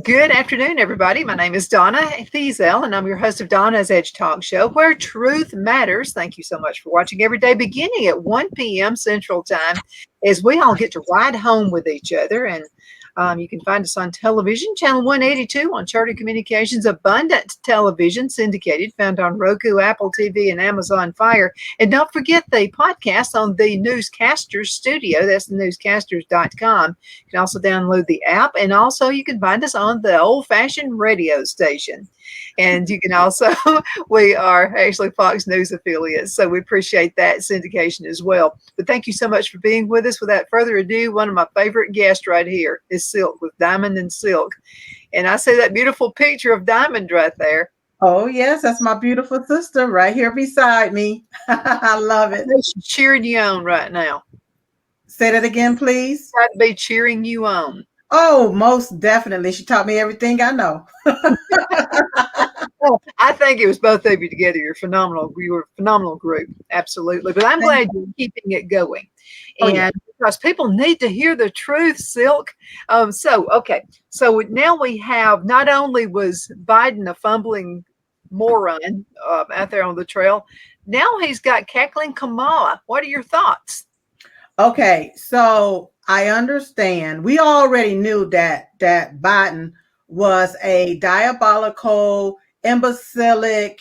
Good afternoon, everybody. My name is Donna Thiesel, and I'm your host of Donna's Edge Talk Show, where truth matters. Thank you so much for watching every day, beginning at 1 p.m. Central Time, as we all get to ride home with each other. And you can find us on television, channel 182 on Charter Communications, Abundant Television, syndicated, found on Roku, Apple TV, and Amazon Fire. And don't forget the podcast on the Newscasters Studio. That's the newscasters.com. You can also download the app, and also you can find us on the old-fashioned radio station. And you can also, we are actually Fox News affiliates, so we appreciate that syndication as well. But thank you so much for being with us. Without further ado, one of my favorite guests right here is Silk with Diamond and Silk. And I see that beautiful picture of Diamond right there. Oh, yes, that's my beautiful sister right here beside me. I love it. She's cheering you on right now. Say that again, please. I'd be cheering you on. Oh, most definitely. She taught me everything I know. Well, I think it was both of you together. You're phenomenal. You were a phenomenal group. Absolutely. But I'm glad you're keeping it going. And because people need to hear the truth, Silk. So now we have, not only was Biden a fumbling moron out there on the trail, now he's got cackling Kamala. What are your thoughts? Okay, so I understand. We already knew that Biden was a diabolical, imbecilic,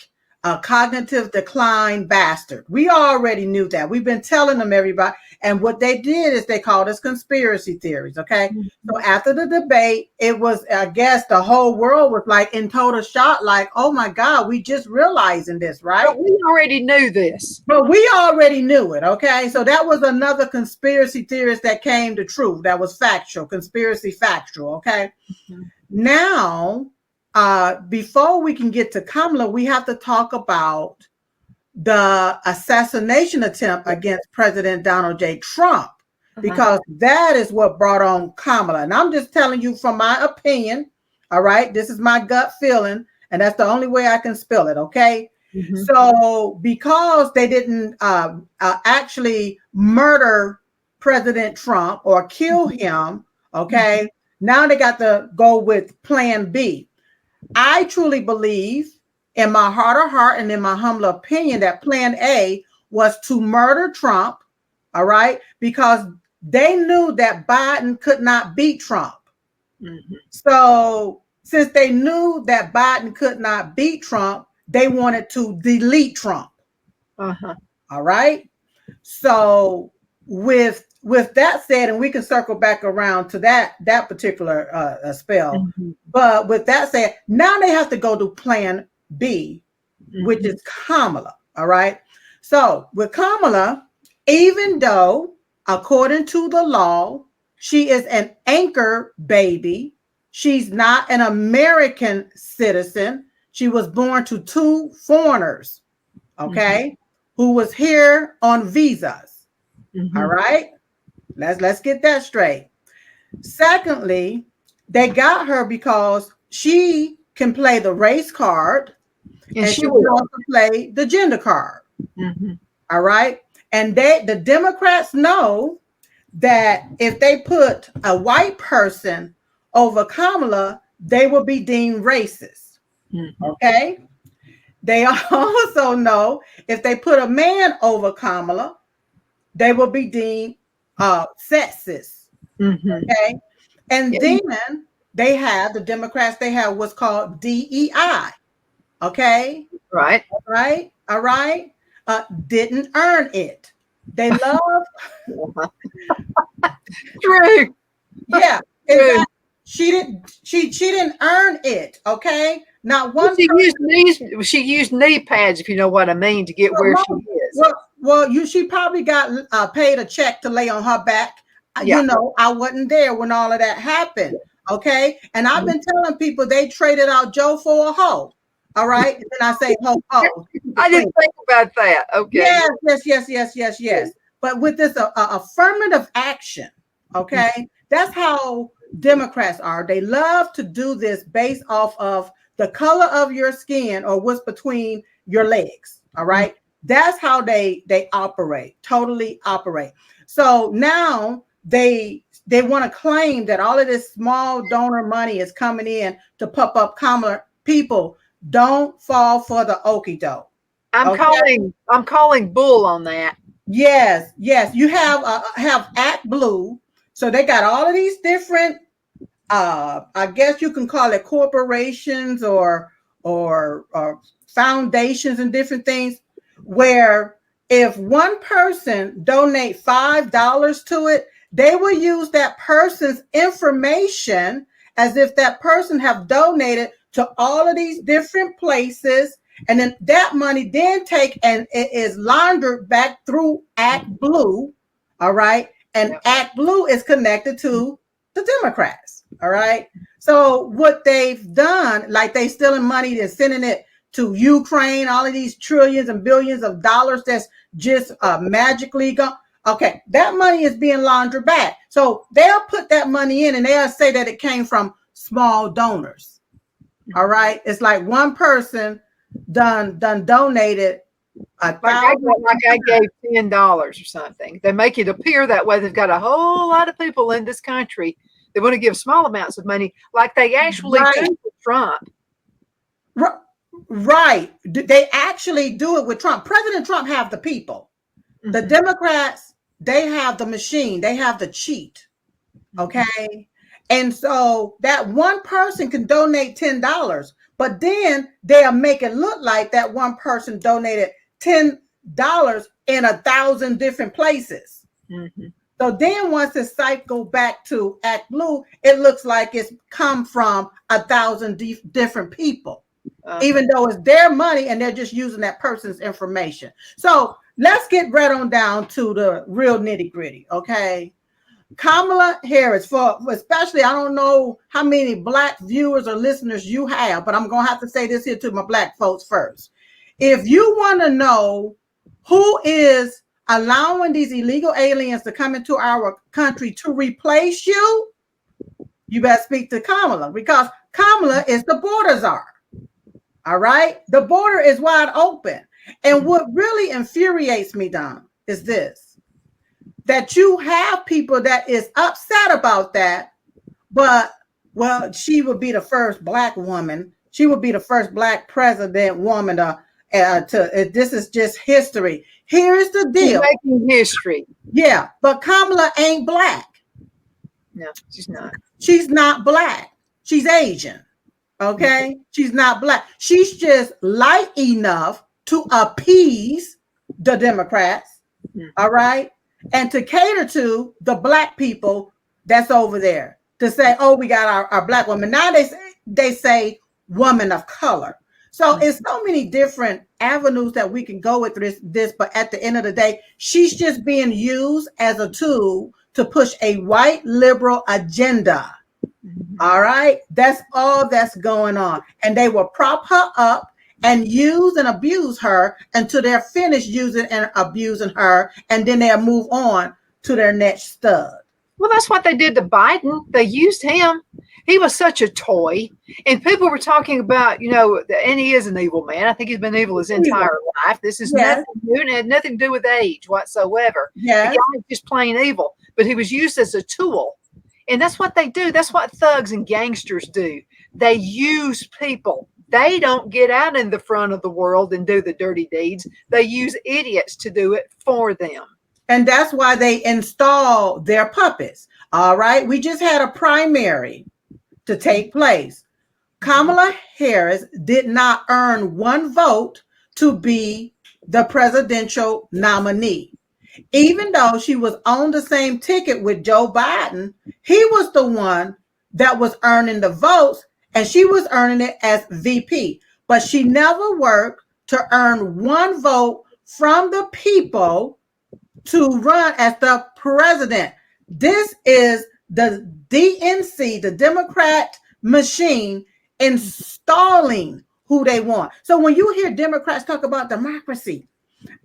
cognitive decline bastard. We already knew that. We've been telling them, everybody. And what they did is they called us conspiracy theories. Okay. Mm-hmm. So after the debate, it was, I guess the whole world was like in total shock, like, oh my God, we just realizing this, right? But we already knew this. But we already knew it. Okay. So that was another conspiracy theorist that came to truth. That was factual, conspiracy factual. Okay. Mm-hmm. Now, before we can get to Kamala, we have to talk about the assassination attempt against President Donald J. Trump, because that is what brought on Kamala. And I'm just telling you from my opinion. All right. This is my gut feeling, and that's the only way I can spill it. Okay. Mm-hmm. So because they didn't actually murder President Trump or kill him, okay, now they got to go with plan B. I truly believe in my heart of heart and in my humble opinion that plan A was to murder Trump, all right, because they knew that Biden could not beat Trump. Mm-hmm. So since they knew that Biden could not beat Trump, they wanted to delete Trump. Uh-huh. All right. So with that said, and we can circle back around to that particular spell. Mm-hmm. But with that said, now they have to go to plan B, mm-hmm. which is Kamala. All right. So with Kamala, even though according to the law, she is an anchor baby, she's not an American citizen. She was born to two foreigners, okay, mm-hmm. who was here on visas. Mm-hmm. All right. Let's get that straight. Secondly, they got her because she can play the race card and she will also play the gender card. Mm-hmm. All right. And the Democrats know that if they put a white person over Kamala, they will be deemed racist. Mm-hmm. Okay. They also know if they put a man over Kamala, they will be deemed sexist. Mm-hmm. Okay. And then the Democrats, they have what's called DEI. Okay. Right. All right. Didn't earn it. They love. True. Yeah. True. She didn't earn it. Okay. Not one. She used knee pads, if you know what I mean, to get where she is. Well, she probably got paid a check to lay on her back. Yeah. You know, I wasn't there when all of that happened. Okay. And I've been telling people they traded out Joe for a hoe. All right. And then I say ho. I didn't think about that. Okay. Yes. But with this affirmative action, okay, that's how Democrats are. They love to do this based off of the color of your skin or what's between your legs. All right. That's how they operate, totally operate. So now they they want to claim that all of this small donor money is coming in to pump up Kamala. People, don't fall for the okie doke. I'm calling bull on that. Yes, yes. You have Act Blue. So they got all of these different I guess you can call it corporations or foundations and different things, where if one person donate $5 to it, they will use that person's information as if that person have donated to all of these different places, and then that money then take and it is laundered back through Act Blue. All right, and Yep. Act Blue is connected to the Democrats. All right. So what they've done, like they stealing money and sending it to Ukraine, all of these trillions and billions of dollars that's just magically gone. Okay, that money is being laundered back. So they'll put that money in and they'll say that it came from small donors. All right. It's like one person done donated like I gave $10 or something. They make it appear that way. They've got a whole lot of people in this country. They want to give small amounts of money, like they actually do with Trump. Right. They actually do it with Trump. President Trump have the people. Mm-hmm. The Democrats, they have the machine. They have the cheat. Okay. And so that one person can donate $10, but then they'll make it look like that one person donated $10 in 1,000 different places. Mm-hmm. So then once the site go back to Act Blue, it looks like it's come from 1,000 different people, even though it's their money and they're just using that person's information. So let's get right on down to the real nitty gritty. Okay. Kamala Harris, for especially, I don't know how many Black viewers or listeners you have, but I'm going to have to say this here to my Black folks first. If you want to know who is allowing these illegal aliens to come into our country to replace you, you better speak to Kamala, because Kamala is the border czar. All right. The border is wide open. And what really infuriates me, Donna, is this, that you have people that is upset about that, but, well, she would be the first Black woman. She would be the first Black president woman this is just history. Here's the deal. She's making history. Yeah, but Kamala ain't Black. No, she's not. She's not Black. She's Asian. Okay? Mm-hmm. She's not Black. She's just light enough to appease the Democrats. Mm-hmm. All right? And to cater to the Black people that's over there. To say, oh, we got our Black woman. Now they say woman of color. So it's so many different avenues that we can go with this, but at the end of the day, she's just being used as a tool to push a white liberal agenda. Mm-hmm. All right. That's all that's going on. And they will prop her up and use and abuse her until they're finished using and abusing her. And then they'll move on to their next stud. Well, that's what they did to Biden. They used him. He was such a toy. And people were talking about, and he is an evil man. I think he's been evil his entire life. This is nothing new and had nothing to do with age whatsoever. Yes. The guy is just plain evil. But he was used as a tool. And that's what they do. That's what thugs and gangsters do. They use people. They don't get out in the front of the world and do the dirty deeds. They use idiots to do it for them. And that's why they install their puppets. All right. We just had a primary to take place. Kamala Harris did not earn one vote to be the presidential nominee. Even though she was on the same ticket with Joe Biden, he was the one that was earning the votes, and she was earning it as VP. But she never worked to earn one vote from the people to run as the president. This is the DNC, the Democrat machine, installing who they want. So when you hear Democrats talk about democracy,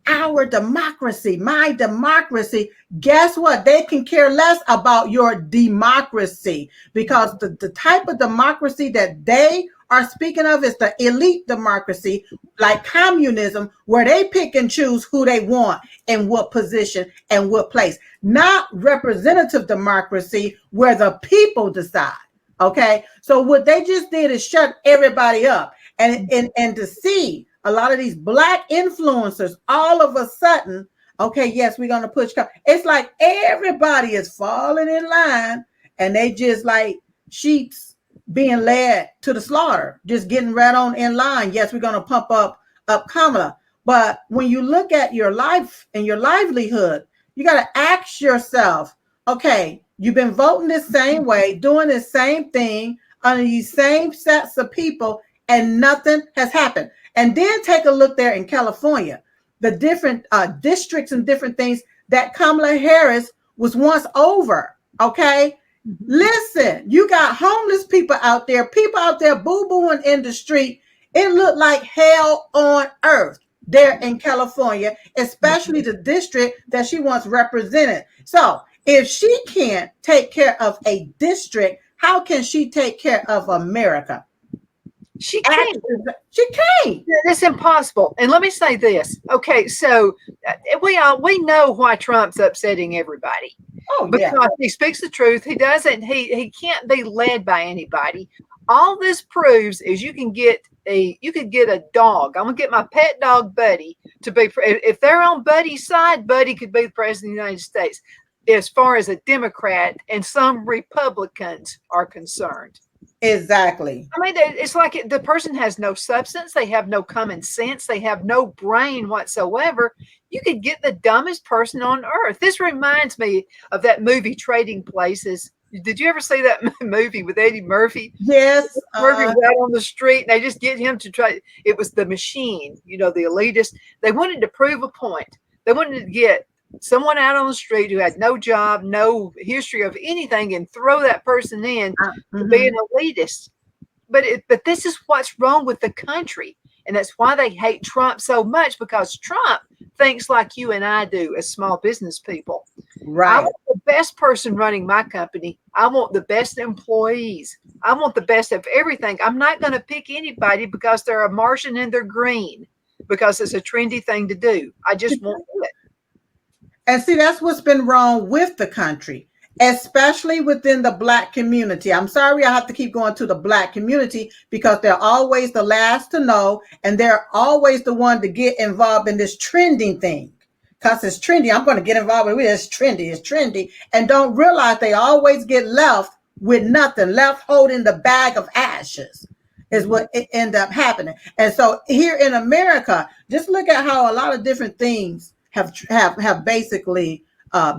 our democracy, my democracy, guess what? They can care less about your democracy, because the type of democracy that they are speaking of is the elite democracy, like communism, where they pick and choose who they want in what position and what place, not representative democracy where the people decide. Okay, so what they just did is shut everybody up, and to see a lot of these black influencers all of a sudden, okay, yes, we're gonna push. It's like everybody is falling in line, and they just like sheeps being led to the slaughter, just getting right on in line. Yes, we're gonna pump up Kamala, but when you look at your life and your livelihood, you got to ask yourself, okay, you've been voting the same way, doing the same thing under these same sets of people, and nothing has happened. And then take a look there in California, the different districts and different things that Kamala Harris was once over. Okay, listen, you got homeless people out there boo-booing in the street. It looked like hell on earth there in California, especially the district that she once represented. So if she can't take care of a district, how can she take care of America? She can't. She can't. It's impossible. And let me say this. Okay, so we know why Trump's upsetting everybody. Oh, because yeah. he speaks the truth. He doesn't. He can't be led by anybody. All this proves is you can get a dog. I'm gonna get my pet dog Buddy to be. If they're on Buddy's side, Buddy could be the president of the United States. As far as a Democrat and some Republicans are concerned. Exactly. I mean, it's like the person has no substance. They have no common sense. They have no brain whatsoever. You could get the dumbest person on earth. This reminds me of that movie Trading Places. Did you ever see that movie with Eddie Murphy? Yes. Murphy was out on the street and they just get him to try. It was The Machine, the elitist. They wanted to prove a point. They wanted to get someone out on the street who had no job, no history of anything, and throw that person in to be an elitist. But this is what's wrong with the country. And that's why they hate Trump so much, because Trump thinks like you and I do as small business people. Right. I want the best person running my company. I want the best employees. I want the best of everything. I'm not going to pick anybody because they're a Martian and they're green, because it's a trendy thing to do. I just won't do it. And see, that's what's been wrong with the country, especially within the Black community. I'm sorry I have to keep going to the Black community, because they're always the last to know, and they're always the one to get involved in this trending thing. Because it's trendy. I'm going to get involved with it. It's trendy. And don't realize they always get left with nothing, left holding the bag of ashes is what it end up happening. And so here in America, just look at how a lot of different things have basically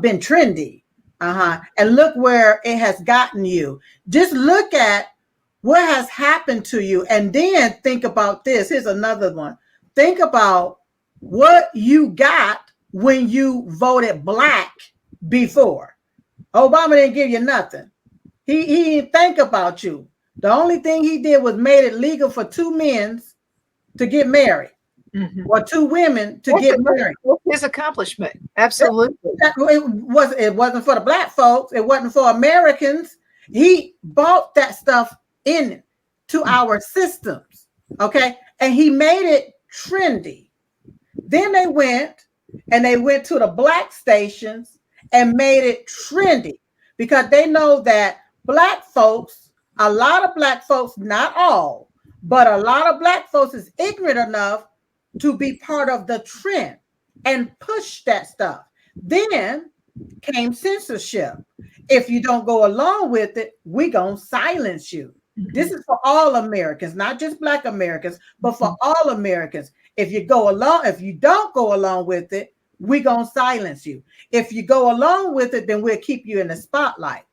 been trendy. And look where it has gotten you. Just look at what has happened to you, and then think about this. Here's another one. Think about what you got when you voted Black before. Obama didn't give you nothing. He didn't think about you. The only thing he did was made it legal for two men to get married. Or two women to get married. His accomplishment. Absolutely. It wasn't for the Black folks. It wasn't for Americans. He bought that stuff into our systems. Okay. And he made it trendy. Then they went to the Black stations and made it trendy, because they know that Black folks, a lot of Black folks, not all, but a lot of Black folks is ignorant enough to be part of the trend and push that stuff. Then came censorship. If you don't go along with it, we gonna silence you. This is for all Americans, not just Black Americans, but for all Americans. If you don't go along with it, we gonna silence you. If you go along with it, then we'll keep you in the spotlight.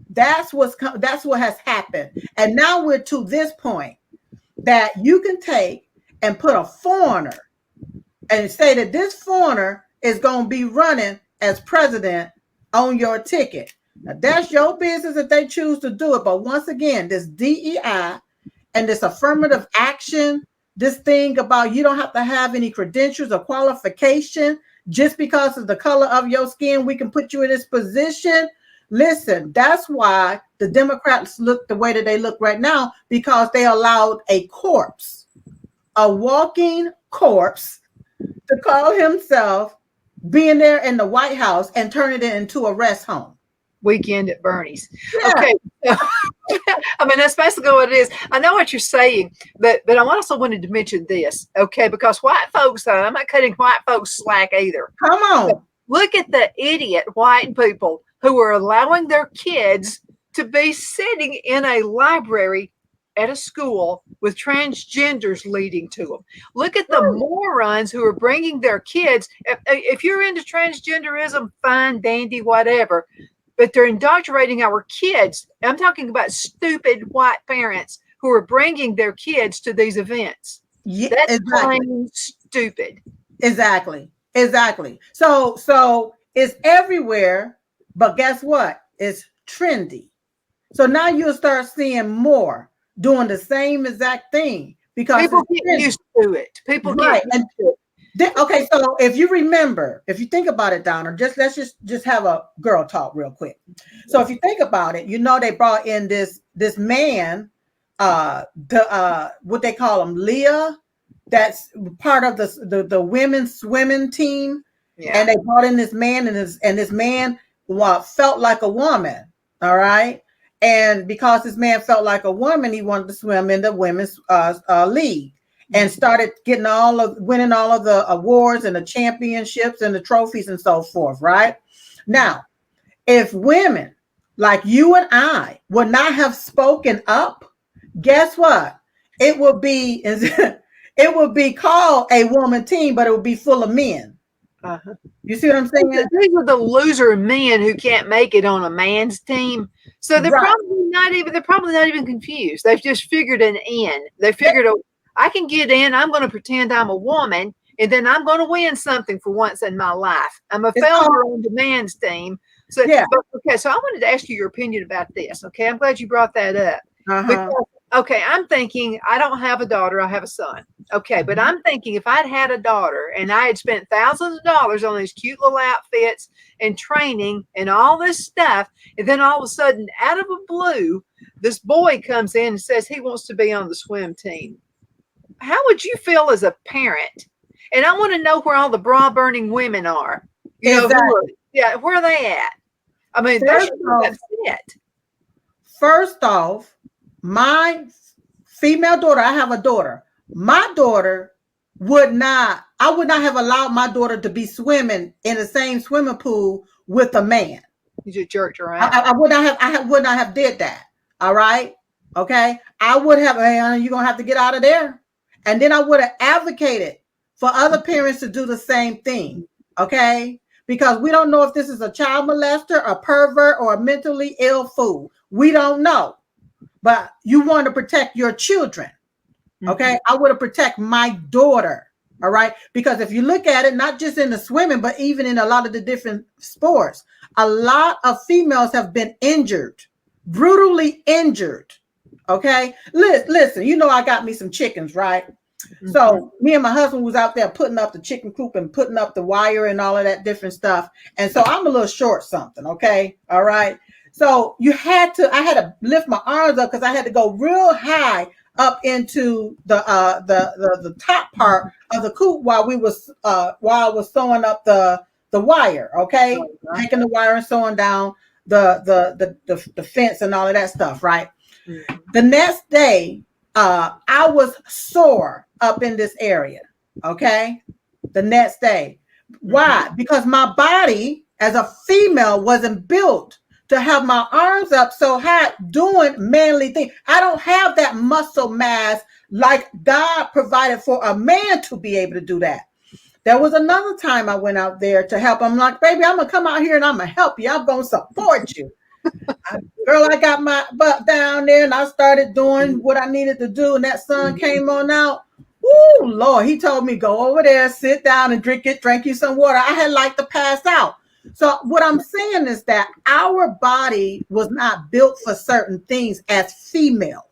That's what has happened. And now we're to this point that you can take and put a foreigner and say that this foreigner is going to be running as president on your ticket. Now, that's your business if they choose to do it. But once again, this DEI and this affirmative action, this thing about you don't have to have any credentials or qualification just because of the color of your skin, we can put you in this position. Listen, that's why the Democrats look the way that they look right now, because they allowed a corpse, a walking corpse, to call himself being there in the White House and turn it into a rest home. Weekend at Bernie's. Yeah. Okay. I mean, that's basically what it is. I know what you're saying, but I also wanted to mention this, okay? Because white folks, I'm not cutting white folks slack either. Come on. Look at the idiot white people who are allowing their kids to be sitting in a library at a school with transgenders leading to them. Look at the morons who are bringing their kids. If you're into transgenderism, fine, dandy, whatever, but they're indoctrinating our kids. I'm talking about stupid white parents who are bringing their kids to these events. Yeah, that's exactly. plain stupid. Exactly. So it's everywhere, but guess what? It's trendy. So now you'll start seeing more doing the same exact thing because people get used to it. People get used to it. Okay, so if you remember, if you think about it, Donna, let's just have a girl talk real quick. So if you think about it, you know they brought in this man, what they call him, Leah, that's part of the women's swimming team, and they brought in this man, and this man felt like a woman, all right, and because this man felt like a woman, he wanted to swim in the women's league. And started winning all of the awards and the championships and the trophies and so forth, right? Now, if women like you and I would not have spoken up, guess what? It would be called a woman team, but it would be full of men. Uh-huh. You see what I'm saying? These are the loser men who can't make it on a man's team. So they're probably not even confused. They've just figured an in. They figured I can get in, I'm going to pretend I'm a woman, and then I'm going to win something for once in my life. I'm a failure on the man's team. So, okay, so I wanted to ask you your opinion about this, okay? I'm glad you brought that up. Because, okay, I'm thinking, I don't have a daughter, I have a son. Okay, but I'm thinking if I'd had a daughter and I had spent thousands of dollars on these cute little outfits and training and all this stuff, and then all of a sudden, out of the blue, this boy comes in and says he wants to be on the swim team. How would you feel as a parent? And I want to know where all the bra burning women are. You know, where are they at? I mean, they should be upset. First off, my female daughter, I have a daughter. My daughter I would not have allowed my daughter to be swimming in the same swimming pool with a man. You just jerked her out. I would not have did that. All right. Okay. I would have, hey, honey, you're gonna have to get out of there. And then I would have advocated for other parents to do the same thing, okay? Because we don't know if this is a child molester, a pervert, or a mentally ill fool. We don't know. But you want to protect your children, okay? I would have protect my daughter, all right? Because if you look at it, not just in the swimming, but even in a lot of the different sports, a lot of females have been injured, brutally injured. Okay, listen, you know I got me some chickens, right? So me and my husband was out there putting up the chicken coop and putting up the wire and all of that different stuff. And so I'm a little short something, okay? All right. So I had to lift my arms up because I had to go real high up into the top part of the coop while I was sewing up the wire, okay? Taking the wire and sewing down the fence and all of that stuff, right? The next day, I was sore up in this area. Okay. The next day. Why? Because my body as a female wasn't built to have my arms up so high doing manly things. I don't have that muscle mass like God provided for a man to be able to do that. There was another time I went out there to help. I'm like, baby, I'm going to come out here and I'm going to help you. I'm going to support you. Girl, I got my butt down there and I started doing what I needed to do. And that sun came on out. Ooh, Lord, he told me, go over there, sit down and drink you some water. I had like to pass out. So what I'm saying is that our body was not built for certain things as females.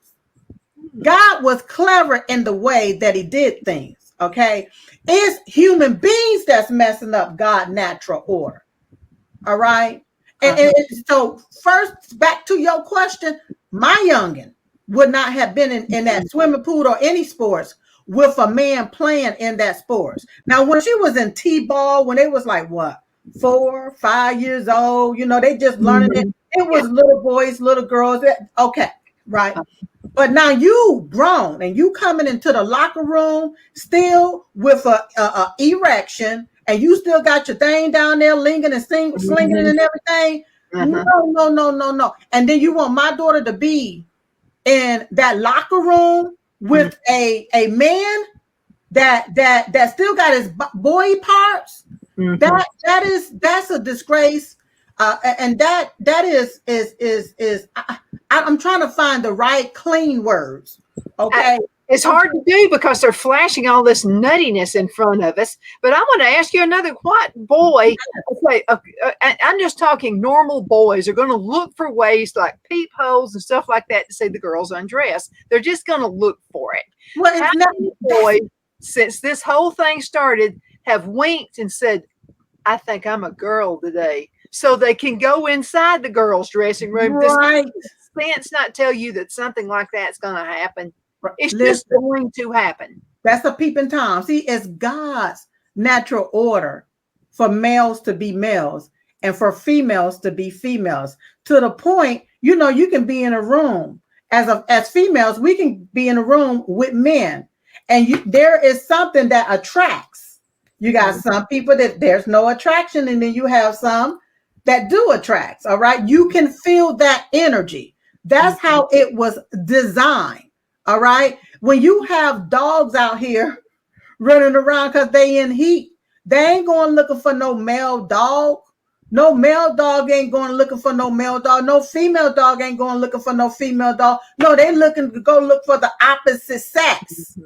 God was clever in the way that he did things. Okay. It's human beings that's messing up God's natural order. All right. And so first, back to your question, my youngin would not have been in that swimming pool or any sports with a man playing in that sports. Now, when she was in T-ball, when they was like, what, 4, 5 years old, they just learning it. It was little boys, little girls. Okay, right. But now you grown and you coming into the locker room still with a erection, and you still got your thing down there linging and slinging it and everything. No. And then you want my daughter to be in that locker room with a man that still got his boy parts. That's a disgrace. And that is I'm trying to find the right clean words. Okay. It's hard to do because they're flashing all this nuttiness in front of us. But I want to ask you another. What boy? Okay, I'm just talking normal boys are going to look for ways like peepholes and stuff like that to see the girls undress. They're just going to look for it. Well, how many boys, since this whole thing started, have winked and said, "I think I'm a girl today," so they can go inside the girls' dressing room? Right. Does sense not tell you that something like that's going to happen? It's just going to happen. That's a peeping Tom. See, it's God's natural order for males to be males and for females to be females. To the point, you can be in a room as females. We can be in a room with men, and there is something that attracts. You got some people that there's no attraction, and then you have some that do attract. All right, you can feel that energy. That's how it was designed. All right. When you have dogs out here running around because they in heat, they ain't going looking for no male dog. No male dog ain't going looking for no male dog. No female dog ain't going looking for no female dog. No, they looking to go look for the opposite sex.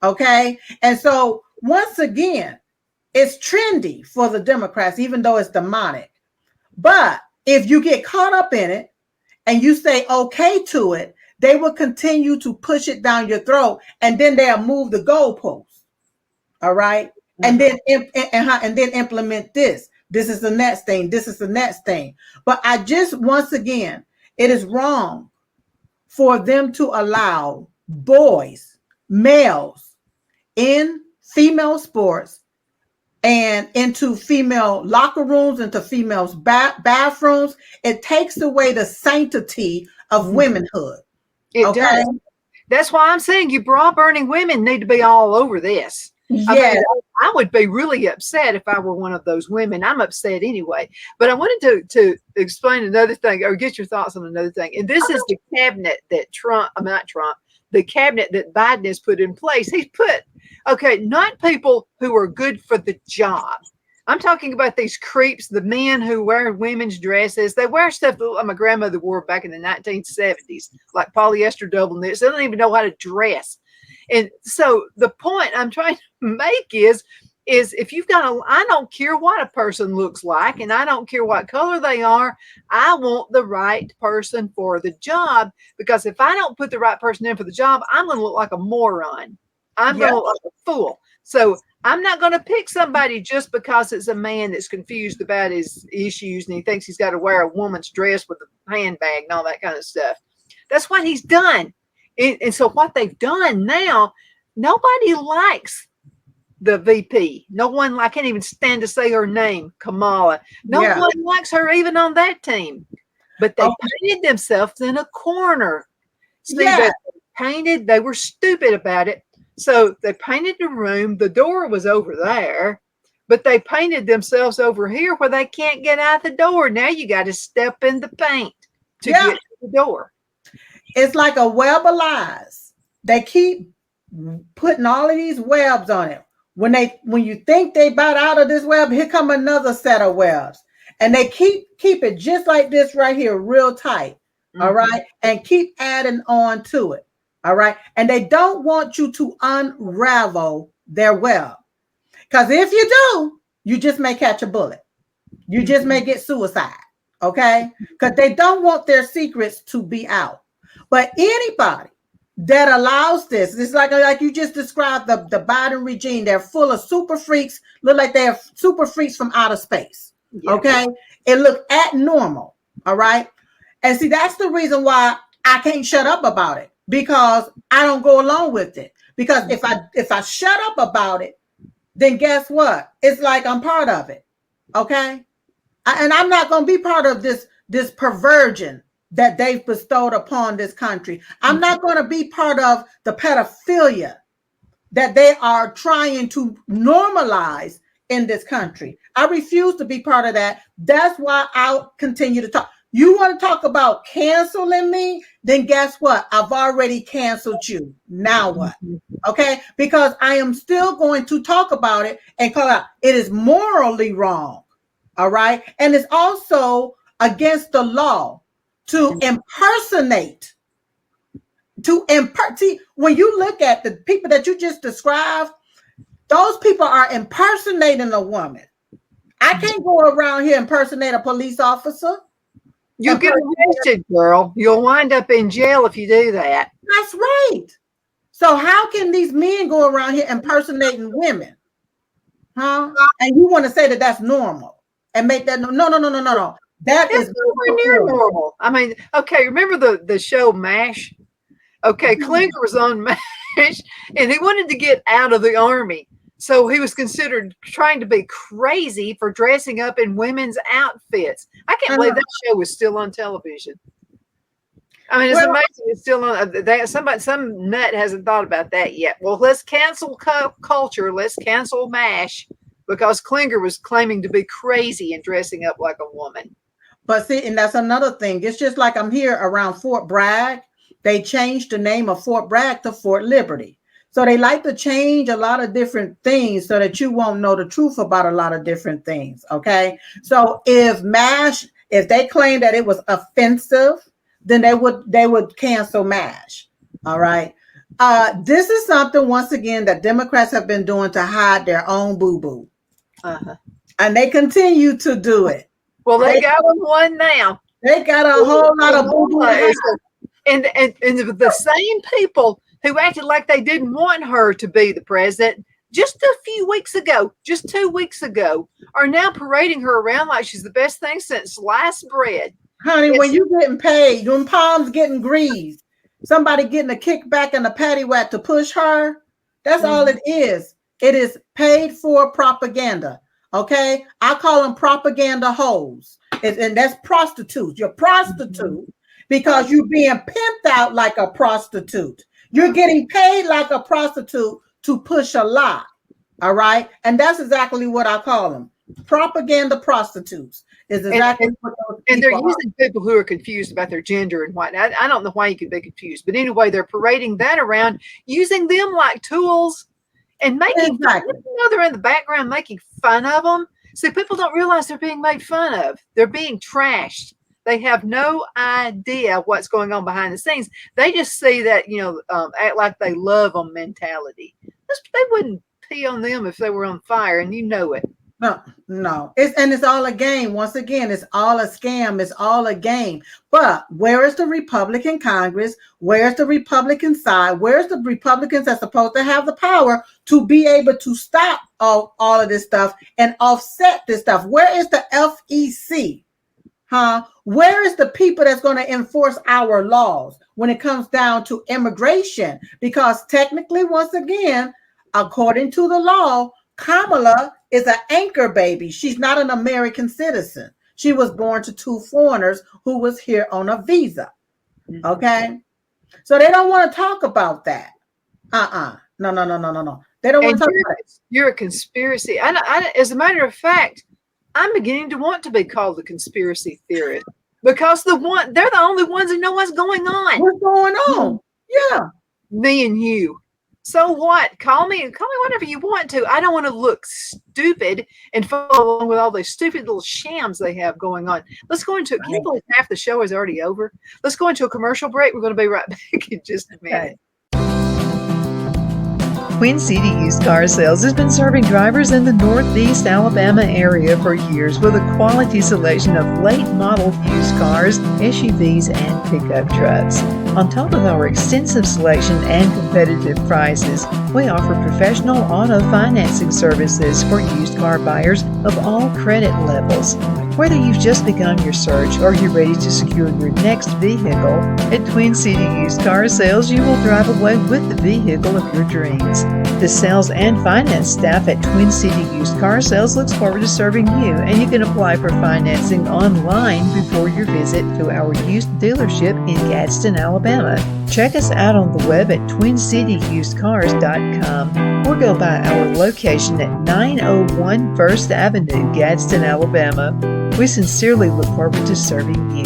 Okay. And so once again, it's trendy for the Democrats, even though it's demonic. But if you get caught up in it and you say okay to it, they will continue to push it down your throat, and then they'll move the goalposts. All right. And then implement this. This is the next thing. This is the next thing. But once again, it is wrong for them to allow boys, males in female sports and into female locker rooms, into females' bathrooms. It takes away the sanctity of womanhood. It does. That's why I'm saying you bra-burning women need to be all over this. Yeah. I mean, I would be really upset if I were one of those women. I'm upset anyway. But I wanted to explain another thing, or get your thoughts on another thing. And this is the cabinet that the cabinet that Biden has put in place. He's put, not people who are good for the job. I'm talking about these creeps, the men who wear women's dresses. They wear stuff that my grandmother wore back in the 1970s, like polyester double knits. They don't even know how to dress. And so the point I'm trying to make is if you've got I don't care what a person looks like, and I don't care what color they are. I want the right person for the job, because if I don't put the right person in for the job, I'm going to look like a moron. I'm going to look like a fool. So I'm not going to pick somebody just because it's a man that's confused about his issues and he thinks he's got to wear a woman's dress with a handbag and all that kind of stuff. That's what he's done. And so what they've done now, nobody likes the VP. No one, I can't even stand to say her name, Kamala. No one likes her even on that team. But they painted themselves in a corner. See, they were stupid about it. So they painted the room. The door was over there, but they painted themselves over here where they can't get out the door. Now you got to step in the paint to get to the door. It's like a web of lies. They keep putting all of these webs on it. When you think they bought out of this web, here come another set of webs. And they keep it just like this right here, real tight. All right. And keep adding on to it. All right. And they don't want you to unravel their web. Because if you do, you just may catch a bullet. You just may get suicide. Okay. Because they don't want their secrets to be out. But anybody that allows this, it's like you just described the Biden regime. They're full of super freaks, look like they're super freaks from outer space. Yeah. Okay. It looked abnormal. All right. And see, that's the reason why I can't shut up about it, because I don't go along with it. Because if I shut up about it, then guess what? It's like I'm part of it. Okay. And I'm not going to be part of this perversion that they've bestowed upon this country. I'm not going to be part of the pedophilia that they are trying to normalize in this country. I refuse to be part of that. That's why I'll continue to talk. You want to talk about canceling me? Then guess what? I've already canceled you. Now what? Okay? Because I am still going to talk about it and call out it is morally wrong. All right? And it's also against the law to impersonate. See, when you look at the people that you just described, those people are impersonating a woman. I can't go around here impersonate a police officer. You'll get arrested, girl. You'll wind up in jail if you do that. That's right. So how can these men go around here impersonating women? Huh? And you want to say that that's normal and make that no. That is nowhere near normal. I mean, okay, remember the show MASH? Okay, Klinger was on MASH and he wanted to get out of the Army. So he was considered trying to be crazy for dressing up in women's outfits. I can't believe that show was still on television. I mean, it's amazing it's still on. Some nut hasn't thought about that yet. Well, let's cancel culture. Let's cancel MASH because Klinger was claiming to be crazy and dressing up like a woman. But see, and that's another thing. It's just like I'm here around Fort Bragg. They changed the name of Fort Bragg to Fort Liberty. So they like to change a lot of different things so that you won't know the truth about a lot of different things. Okay. So if MASH, if they claim that it was offensive, then they would cancel MASH. All right. This is something, once again, that Democrats have been doing to hide their own boo-boo. And they continue to do it. Well, they got one now. They got a whole lot of boo-boo. And the same people who acted like they didn't want her to be the president just a few weeks ago, just 2 weeks ago, are now parading her around like she's the best thing since sliced bread. Honey, when you getting paid, when palms getting greased, somebody getting a kickback and a patty whack to push her, that's all it is. It is paid for propaganda. Okay? I call them propaganda hoes. And that's prostitutes. You're prostitute because you're being pimped out like a prostitute. You're getting paid like a prostitute to push a lie. All right. And that's exactly what I call them. Propaganda prostitutes is exactly what those and they're using people who are confused about their gender and whatnot. I don't know why you could be confused, but anyway, they're parading that around, using them like tools and making fun. They're in the background making fun of them. See, people don't realize they're being made fun of. They're being trashed. They have no idea what's going on behind the scenes. They just see that, act like they love them mentality. They wouldn't pee on them if they were on fire, and you know it. No. It's all a game. Once again, it's all a scam. It's all a game. But where is the Republican Congress? Where's the Republican side? Where's the Republicans that's supposed to have the power to be able to stop all of this stuff and offset this stuff? Where is the FEC? Where is the people that's going to enforce our laws when it comes down to immigration? Because technically, once again, according to the law, Kamala is an anchor baby. She's not an American citizen. She was born to two foreigners who was here on a visa. Okay. So they don't want to talk about that. No. They don't want to talk about it. You're a conspiracy. As a matter of fact, I'm beginning to want to be called a conspiracy theorist because they're the only ones who know what's going on. What's going on? Yeah. Me and you. So what? Call me whenever you want to. I don't want to look stupid and follow along with all those stupid little shams they have going on. Let's go into it. Can you believe half the show is already over? Let's go into a commercial break. We're going to be right back in just a minute. Okay. Queen City Used Car Sales has been serving drivers in the Northeast Alabama area for years with a quality selection of late model used cars, SUVs, and pickup trucks. On top of our extensive selection and competitive prices, we offer professional auto financing services for used car buyers of all credit levels. Whether you've just begun your search or you're ready to secure your next vehicle, at Twin City Used Car Sales, you will drive away with the vehicle of your dreams. The sales and finance staff at Twin City Used Car Sales looks forward to serving you, and you can apply for financing online before your visit to our used dealership in Gadsden, Alabama. Check us out on the web at twincityusedcars.com or go by our location at 901 First Avenue, Gadsden, Alabama. We sincerely look forward to serving you.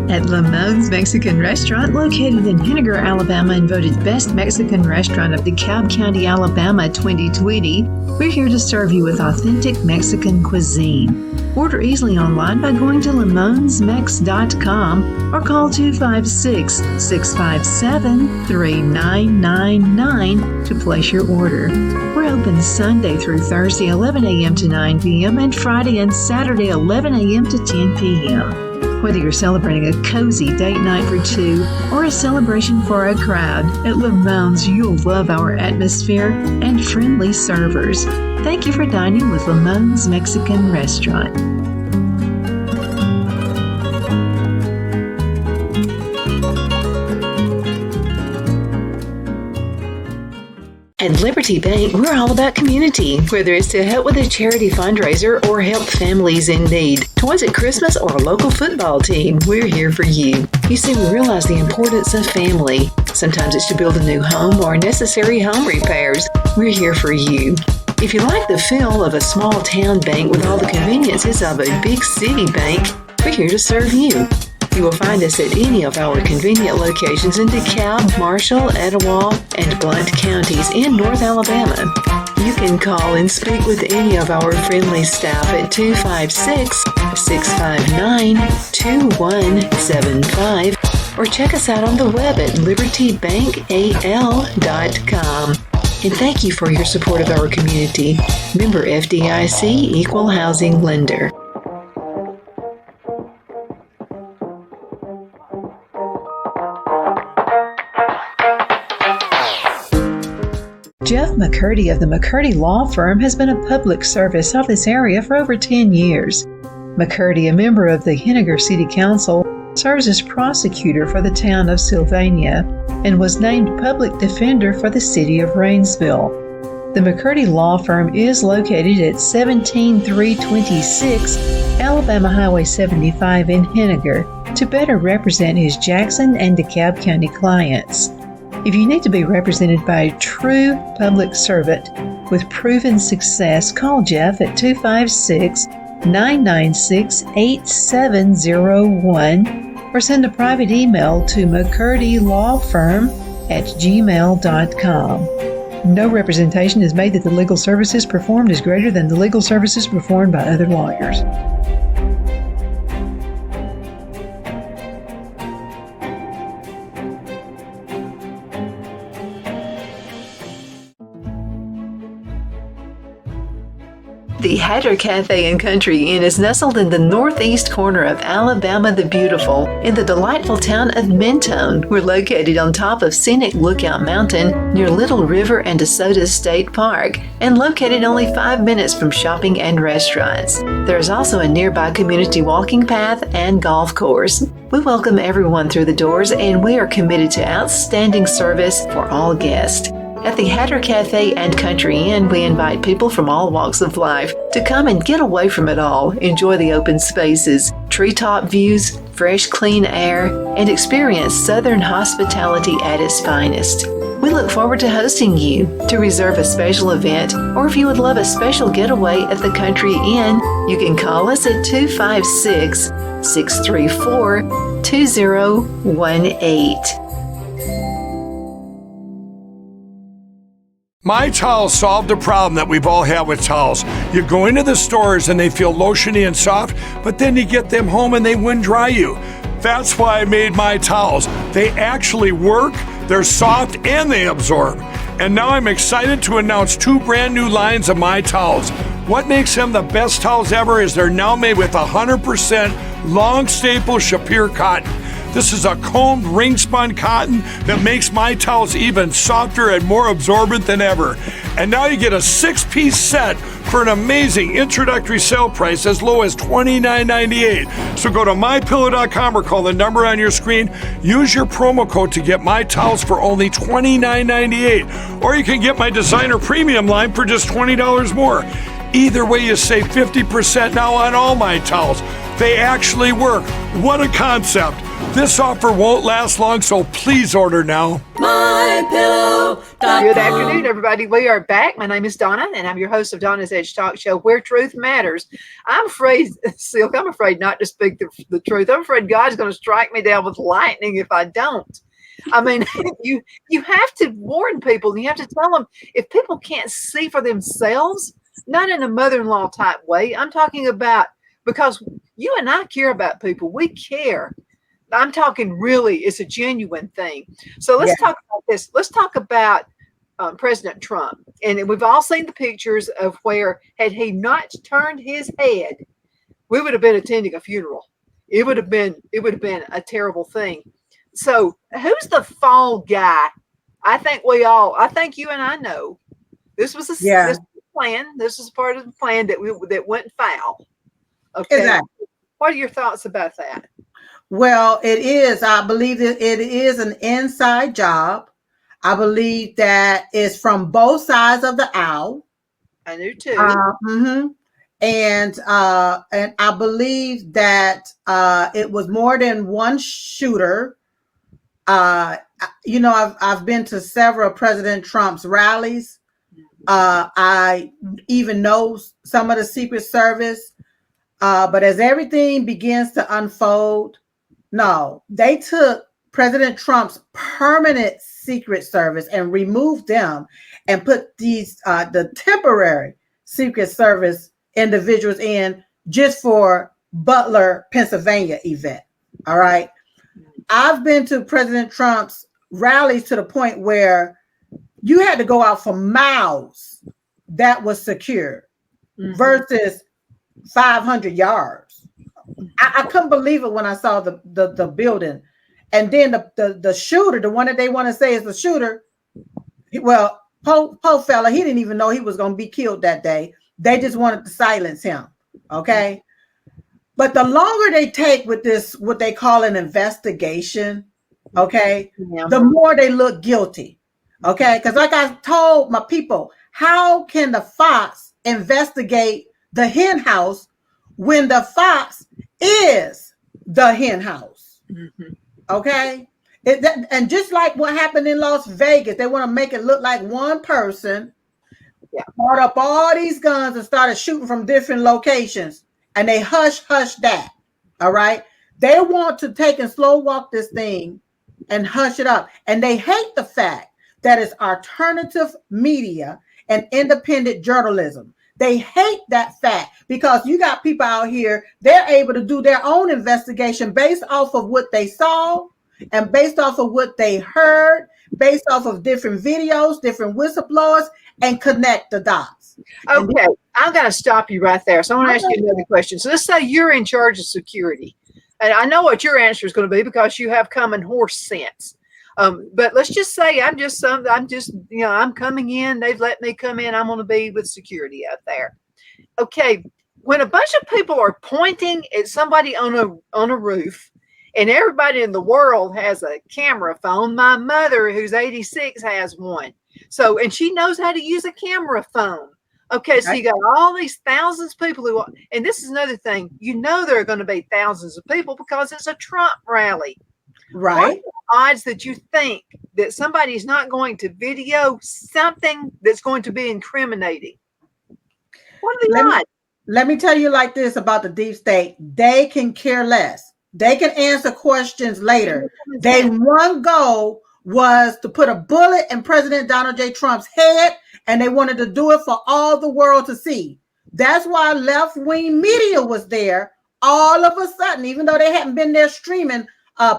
At Lamone's Mexican Restaurant, located in Henniger, Alabama, and voted Best Mexican Restaurant of DeKalb County, Alabama 2020, we're here to serve you with authentic Mexican cuisine. Order easily online by going to lamonsmex.com or call 256-657-3999 to place your order. We're open Sunday through Thursday 11 a.m. to 9 p.m. and Friday and Saturday 11 a.m. to 10 p.m. Whether you're celebrating a cozy date night for two or a celebration for a crowd, at Lamone's you'll love our atmosphere and friendly servers. Thank you for dining with Lamone's Mexican Restaurant. At Liberty Bank, we're all about community, whether it's to help with a charity fundraiser or help families in need. Toys at Christmas or a local football team, we're here for you. You see, we realize the importance of family. Sometimes it's to build a new home or necessary home repairs. We're here for you. If you like the feel of a small town bank with all the conveniences of a big city bank, we're here to serve you. You will find us at any of our convenient locations in DeKalb, Marshall, Etowah, and Blount counties in North Alabama. You can call and speak with any of our friendly staff at 256-659-2175 or check us out on the web at libertybankal.com. And thank you for your support of our community. Member FDIC Equal Housing Lender. Jeff McCurdy of the McCurdy Law Firm has been a public service of this area for over 10 years. McCurdy, a member of the Henniger City Council, serves as prosecutor for the town of Sylvania and was named public defender for the city of Rainsville. The McCurdy Law Firm is located at 17326 Alabama Highway 75 in Henniger to better represent his Jackson and DeKalb County clients. If you need to be represented by a true public servant with proven success, call Jeff at 256-996-8701 or send a private email to mccurdylawfirm@gmail.com. No representation is made that the legal services performed is greater than the legal services performed by other lawyers. The Hatter Cafe and Country Inn is nestled in the northeast corner of Alabama the Beautiful in the delightful town of Mentone. We're located on top of scenic Lookout Mountain near Little River and DeSoto State Park and located only 5 minutes from shopping and restaurants. There is also a nearby community walking path and golf course. We welcome everyone through the doors and we are committed to outstanding service for all guests. At the Hatter Cafe and Country Inn, we invite people from all walks of life to come and get away from it all, enjoy the open spaces, treetop views, fresh, clean air, and experience Southern hospitality at its finest. We look forward to hosting you. To reserve a special event, or if you would love a special getaway at the Country Inn, you can call us at 256-634-2018. My Towels solved the problem that we've all had with towels. You go into the stores and they feel lotiony and soft, but then you get them home and they wind dry you. That's why I made My Towels. They actually work, they're soft, and they absorb. And now I'm excited to announce 2 brand new lines of My Towels. What makes them the best towels ever is they're now made with 100% long staple Shapir cotton. This is a combed ring spun cotton that makes my towels even softer and more absorbent than ever. And now you get a 6-piece set for an amazing introductory sale price as low as $29.98. So go to mypillow.com or call the number on your screen. Use your promo code to get my towels for only $29.98. Or you can get my designer premium line for just $20 more. Either way, you save 50% now on all my towels. They actually work. What a concept. This offer won't last long, so please order now. MyPillow.com. Good afternoon, everybody. We are back. My name is Donna, and I'm your host of Donna's Edge Talk Show, where truth matters. I'm afraid, Silk, I'm afraid not to speak the truth. I'm afraid God's going to strike me down with lightning if I don't. I mean, you have to warn people. You have to tell them if people can't see for themselves, not in a mother-in-law type way. I'm talking about because you and I care about people. We care. I'm talking really, it's a genuine thing. So let's talk about this. Let's talk about President Trump. And we've all seen the pictures of where had he not turned his head, we would have been attending a funeral. It would have been a terrible thing. So who's the fall guy? I think you and I know this was this plan. This is part of the plan that went foul. Okay. Exactly. What are your thoughts about that? Well, it is. I believe that it is an inside job. I believe that it's from both sides of the aisle. I do too. And I believe that it was more than one shooter. I've been to several President Trump's rallies. I even know some of the Secret Service. But as everything begins to unfold, no, they took President Trump's permanent Secret Service and removed them and put these the temporary Secret Service individuals in just for Butler, Pennsylvania event. All right. I've been to President Trump's rallies to the point where you had to go out for miles that was secure versus 500 yards. I couldn't believe it when I saw the building. And then the shooter, the one that they want to say is the shooter, well, poor fella, he didn't even know he was going to be killed that day. They just wanted to silence him. Okay. But the longer they take with this, what they call an investigation, okay, the more they look guilty. Okay. Because like I told my people, how can the Fox investigate the hen house when the Fox is the hen house? Okay. And just like what happened in Las Vegas, they want to make it look like one person brought up all these guns and started shooting from different locations, and they hush that. All right. They want to take and slow walk this thing and hush it up. And they hate the fact that it's alternative media and independent journalism. They hate that fact because you got people out here, they're able to do their own investigation based off of what they saw and based off of what they heard, based off of different videos, different whistleblowers, and connect the dots. Okay, I'm going to stop you right there. So I want to ask you another question. So let's say you're in charge of security. And I know what your answer is going to be because you have common horse sense. But let's just say I'm coming in. They've let me come in. I'm going to be with security out there. Okay. When a bunch of people are pointing at somebody on a roof and everybody in the world has a camera phone, my mother, who's 86, has one. So, and she knows how to use a camera phone. Okay. So you got all these thousands of people and this is another thing, there are going to be thousands of people because it's a Trump rally. Right. Odds that you think that somebody's not going to video something that's going to be incriminating? What are the odds? Let me tell you like this about the deep state. They can care less. They can answer questions later. Their one goal was to put a bullet in President Donald J. Trump's head, and they wanted to do it for all the world to see. That's why left-wing media was there all of a sudden, even though they hadn't been there streaming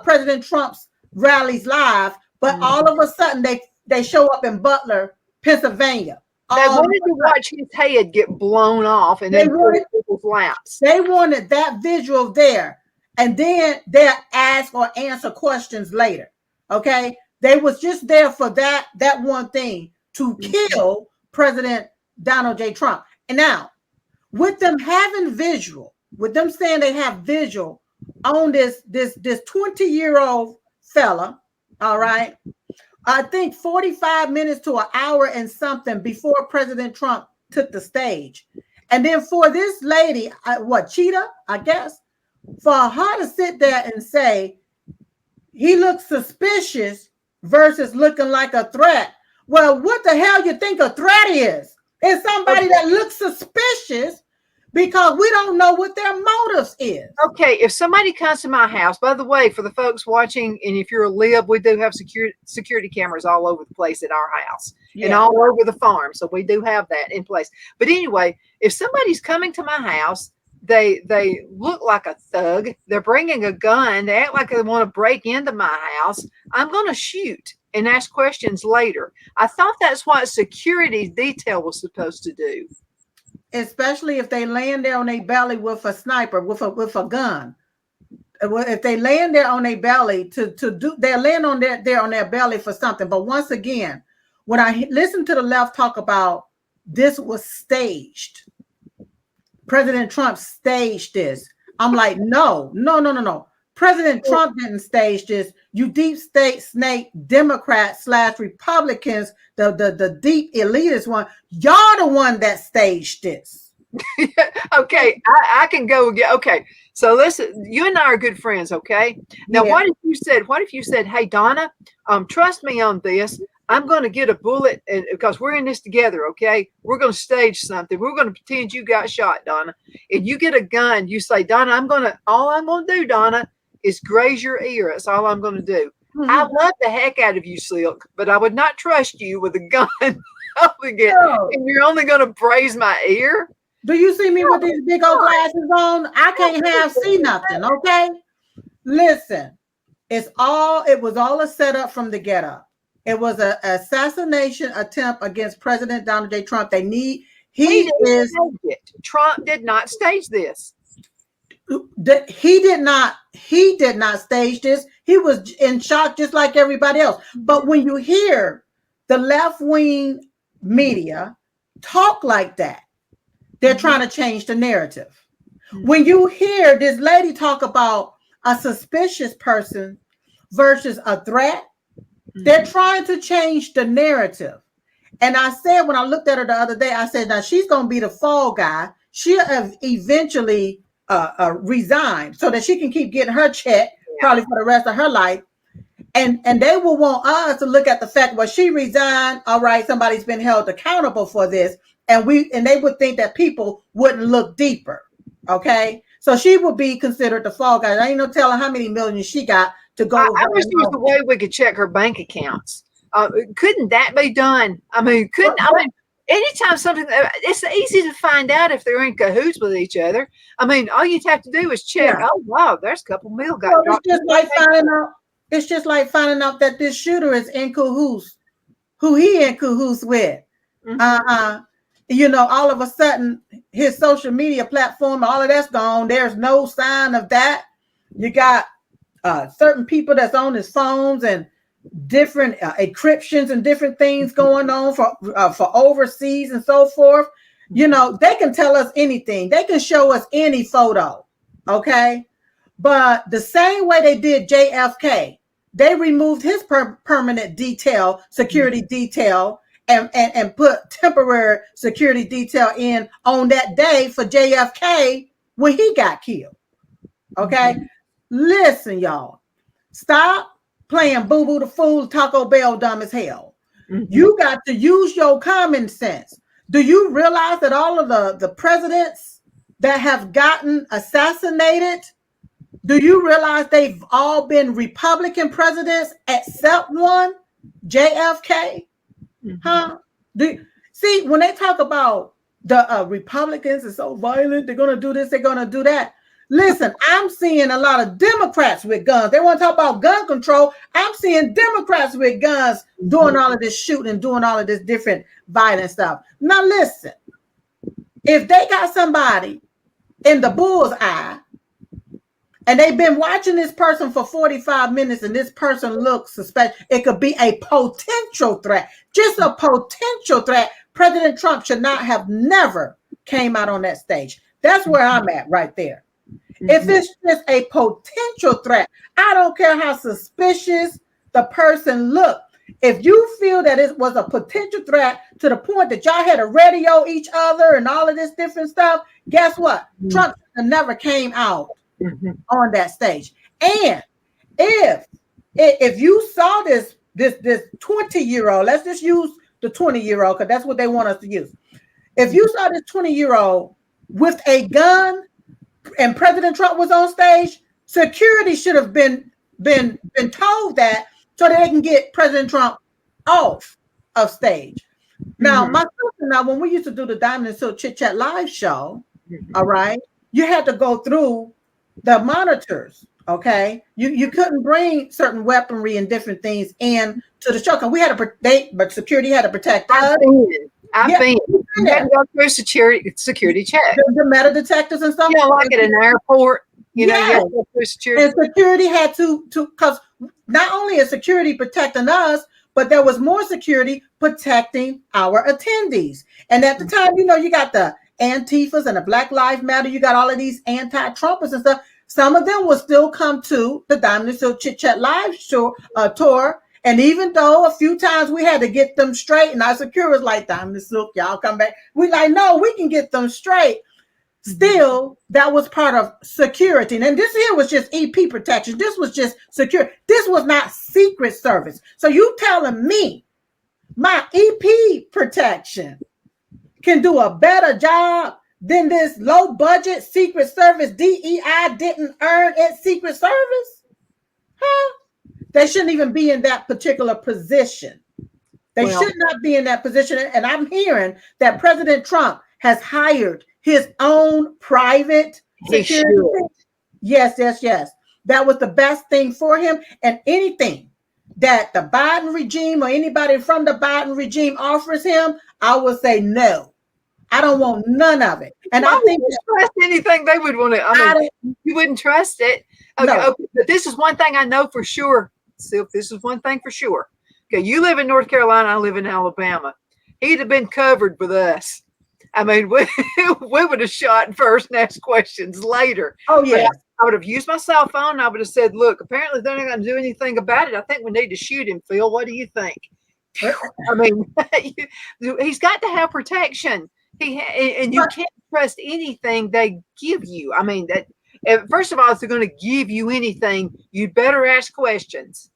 President Trump's rallies live, but all of a sudden they show up in Butler, Pennsylvania. They wanted to watch his head get blown off and then put it in people's laps. They wanted that visual there, and then they'll ask or answer questions later. Okay, they was just there for that one thing, to kill President Donald J. Trump. And now, with them having visual, with them saying they have visual on this 20-year-old fella, all right, I think 45 minutes to an hour and something before President Trump took the stage. And then for this lady, Cheetah, I guess, for her to sit there and say he looks suspicious versus looking like a threat. Well, what the hell you think a threat is? It's somebody that looks suspicious because we don't know what their motives is. Okay, if somebody comes to my house, by the way, for the folks watching, and if you're a lib, we do have security cameras all over the place at our house and all over the farm. So we do have that in place. But anyway, if somebody's coming to my house, they look like a thug, they're bringing a gun, they act like they want to break into my house, I'm going to shoot and ask questions later. I thought that's what security detail was supposed to do. Especially if they land there on their belly with a sniper, with a gun. If they land there on their belly they're laying on their belly for something. But once again, when I listen to the left talk about this was staged, President Trump staged this, I'm like, no. President Trump didn't stage this. You deep state snake Democrats / Republicans, the deep elitist one, y'all the one that staged this. Okay, I can go again. Okay, so listen, you and I are good friends. Okay, now what if you said, hey Donna, trust me on this. I'm going to get a bullet, and because we're in this together. Okay, we're going to stage something. We're going to pretend you got shot, Donna, and you get a gun. You say, Donna, all I'm going to do, Donna, is graze your ear. That's all I'm going to do. Mm-hmm. I love the heck out of you, Silk, but I would not trust you with a gun again. No. And you're only going to braze my ear. Do you see me with these big old glasses on? I can't see nothing. Okay, listen, it was all a setup from the get up. It was an assassination attempt against President Donald J. Trump. Trump did not stage this. He did not stage this. He was in shock just like everybody else. But when you hear the left-wing media talk like that, they're trying to change the narrative. When you hear this lady talk about a suspicious person versus a threat, they're trying to change the narrative. And I said, when I looked at her the other day, I said, now she's going to be the fall guy. She'll eventually resign so that she can keep getting her check probably for the rest of her life. And they will want us to look at the fact, well, she resigned. All right, somebody's been held accountable for this. And they would think that people wouldn't look deeper. Okay. So she would be considered the fall guy. I ain't no telling how many millions she got to go. I wish there was a way we could check her bank accounts. Couldn't that be done? I mean, anytime something, it's easy to find out if they're in cahoots with each other. I mean, all you'd have to do is check. Yeah. Oh, wow, there's a couple mil got dropped. It's just like finding out that this shooter is in cahoots, who he in cahoots with. Mm-hmm. All of a sudden, his social media platform, all of that's gone. There's no sign of that. You got certain people that's on his phones and different encryptions and different things going on for overseas and so forth. They can tell us anything. They can show us any photo. Okay. But the same way they did JFK, they removed his permanent security detail and put temporary security detail in on that day for JFK when he got killed. Okay. Mm-hmm. Listen, y'all, stop playing boo-boo the fool, Taco Bell dumb as hell. Mm-hmm. You got to use your common sense. Do you realize that all of the presidents that have gotten assassinated, do you realize they've all been Republican presidents except one, JFK? Mm-hmm. Huh? See, when they talk about the Republicans are so violent, they're going to do this, they're going to do that. Listen, I'm seeing a lot of Democrats with guns. They want to talk about gun control. I'm seeing Democrats with guns doing all of this shooting and doing all of this different violent stuff. Now, listen, if they got somebody in the bull's eye and they've been watching this person for 45 minutes and this person looks suspect, it could be a potential threat, just a potential threat. President Trump should not have never came out on that stage. That's where I'm at right there. If it's just a potential threat, I don't care how suspicious the person looked. If you feel that it was a potential threat to the point that y'all had to radio each other and all of this different stuff, guess what? Trump never came out on that stage. And if you saw this 20-year-old, let's just use the 20-year-old because that's what they want us to use. If you saw this 20-year-old with a gun and President Trump was on stage, security should have been told that so that they can get President Trump off of stage. Now, my sister, when we used to do the Diamond and Silk Chit Chat live show, all right, you had to go through the monitors. Okay, you couldn't bring certain weaponry and different things in to the show because we had to but security had to protect us. I've been. You had to go through security check. The metal detectors and stuff. You know, like at an airport. You know, you have to go through security. And security had to because not only is security protecting us, but there was more security protecting our attendees. And at the time, you know, you got the Antifas and the Black Lives Matter. You got all of these anti-Trumpers and stuff. Some of them will still come to the Diamond and Silk Chit Chat live show tour. And even though a few times we had to get them straight, and our security was like, Diamond and Silk, y'all come back. We like, no, we can get them straight. Still, that was part of security. And this here was just EP protection. This was just security. This was not Secret Service. So you telling me my EP protection can do a better job than this low budget Secret Service DEI didn't earn its Secret Service? Huh? They shouldn't even be in that particular position. They should not be in that position. And I'm hearing that President Trump has hired his own private security. Yes. That was the best thing for him. And anything that the Biden regime or anybody from the Biden regime offers him, I would say no. I don't want none of it. And I think trust anything they would want to. I mean, you wouldn't trust it. Okay, No. okay, but this is one thing I know for sure, Silk. This is one thing for sure. Okay, you live in North Carolina, I live in Alabama. He'd have been covered with us. I mean, we would have shot first and asked questions later. Oh, yeah. But I would have used my cell phone. And I would have said, look, apparently they're not going to do anything about it. I think we need to shoot him, Phil. What do you think? I mean, he's got to have protection. And you can't trust anything they give you. I mean, that first of all, if they're going to give you anything, you'd better ask questions.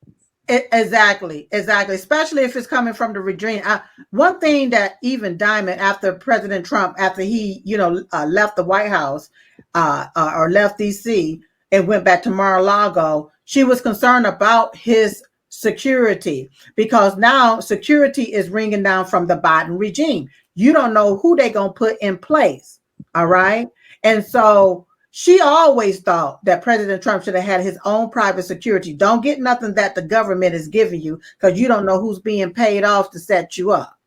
Exactly. Especially if it's coming from the regime. One thing that even Diamond, after President Trump, after he, left the White House or left DC and went back to Mar-a-Lago, she was concerned about his security because now security is ringing down from the Biden regime. You don't know who they're going to put in place. All right. And so she always thought that President Trump should have had his own private security. Don't get nothing that the government is giving you because you don't know who's being paid off to set you up.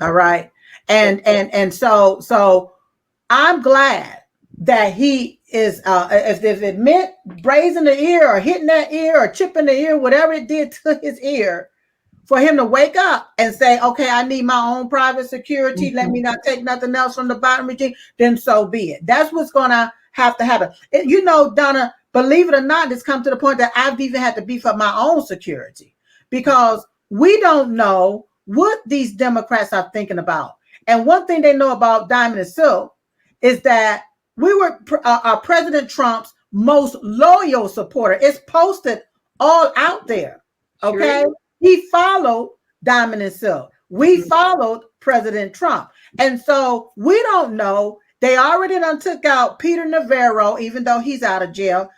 All right. And so I'm glad that he is, if it meant grazing the ear or hitting that ear or chipping the ear, whatever it did to his ear, for him to wake up and say, okay, I need my own private security. Let me not take nothing else from the Biden regime. Then so be it. That's what's going to have to happen. Donna, believe it or not, it's come to the point that I've even had to beef up my own security because we don't know what these Democrats are thinking about. And one thing they know about Diamond and Silk is that we were President Trump's most loyal supporter. It's posted all out there. Okay. Sure. He followed Diamond and Silk. We followed President Trump. And so we don't know. They already done took out Peter Navarro, even though he's out of jail.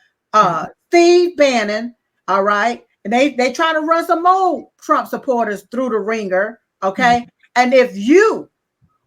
Steve Bannon, all right. And they trying to run some more Trump supporters through the ringer, okay? And if you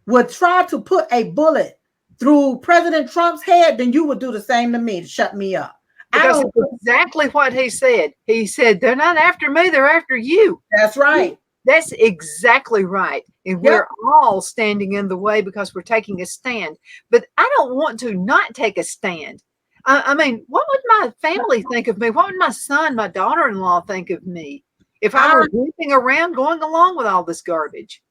would try to put a bullet through President Trump's head, then you would do the same to me to shut me up. Because that's exactly what he said. He said, they're not after me, they're after you. That's right. That's exactly right. And we're all standing in the way because we're taking a stand. But I don't want to not take a stand. I mean, what would my family think of me? What would my son, my daughter-in-law think of me if I were whipping around going along with all this garbage?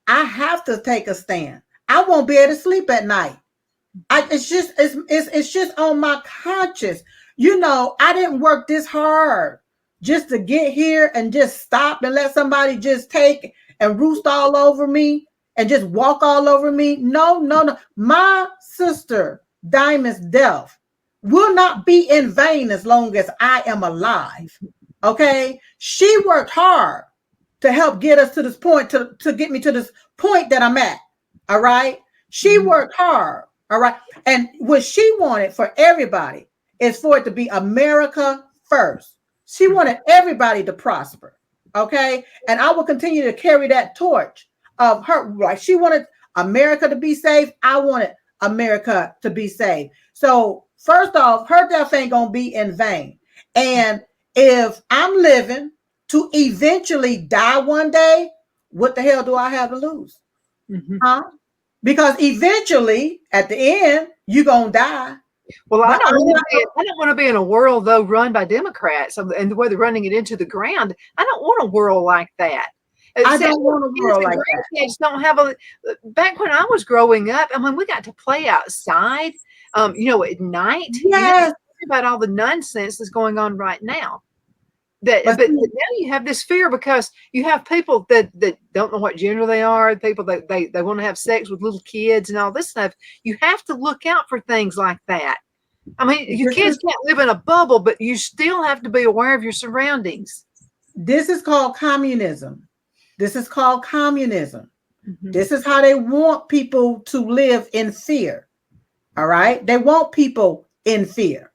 I have to take a stand. I won't be able to sleep at night. It's just on my conscience. You know, I didn't work this hard just to get here and just stop and let somebody just take and roost all over me and just walk all over me. No. My sister Diamond's death will not be in vain as long as I am alive. Okay? She worked hard to help get us to this point, to get me to this point that I'm at. All right? She worked hard. All right? And what she wanted for everybody is for it to be America first. She wanted everybody to prosper. Okay. And I will continue to carry that torch of her. Like she wanted America to be saved. I wanted America to be saved. So first off, her death ain't going to be in vain. And if I'm living to eventually die one day, what the hell do I have to lose? Huh? Because eventually at the end, you're going to die. Well, I don't want to be in a world, though, run by Democrats and the way they're running it into the ground. I don't want a world like that. I don't want a world like that. Kids don't have back when I was growing up, I mean, we got to play outside, at night. Yes. About all the nonsense that's going on right now. But now you have this fear because you have people that don't know what gender they are, people that they want to have sex with little kids and all this stuff. You have to look out for things like that. I mean, your kids can't live in a bubble, but you still have to be aware of your surroundings. This is called communism. This is called communism. This is how they want people to live in fear. All right? They want people in fear.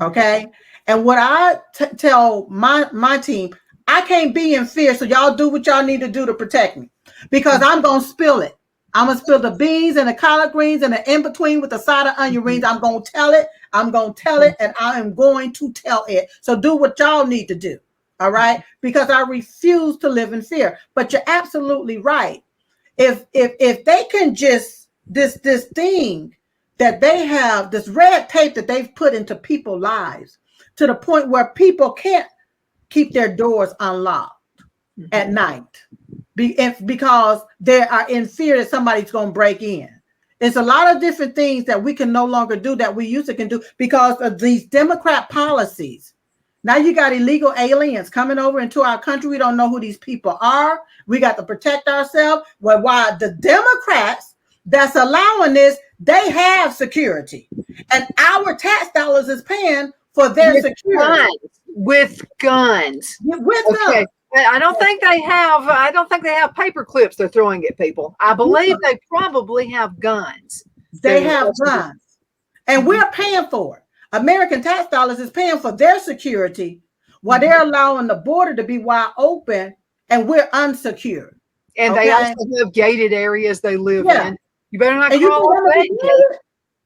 Okay? And what I tell my team, I can't be in fear, so y'all do what y'all need to do to protect me because I'm going to spill it. I'm going to spill the beans and the collard greens and the in-between with the side of onion rings. I'm going to tell it. I'm going to tell it, and I am going to tell it. So do what y'all need to do, all right? Because I refuse to live in fear. But you're absolutely right. If they can just, this thing that they have, this red tape that they've put into people's lives, to the point where people can't keep their doors unlocked at night because they are in fear that somebody's going to break in. It's a lot of different things that we can no longer do that we used to can do because of these Democrat policies. Now you got illegal aliens coming over into our country. We don't know who these people are. We got to protect ourselves. Well, why the Democrats that's allowing this, they have security. And our tax dollars is paying for their security with guns. Guns. I don't think they have paper clips they're throwing at people. I believe they probably have guns. They have guns. And we're paying for it. American tax dollars is paying for their security while they're allowing the border to be wide open and we're unsecured. And they also have gated areas they live in. You better not crawl away.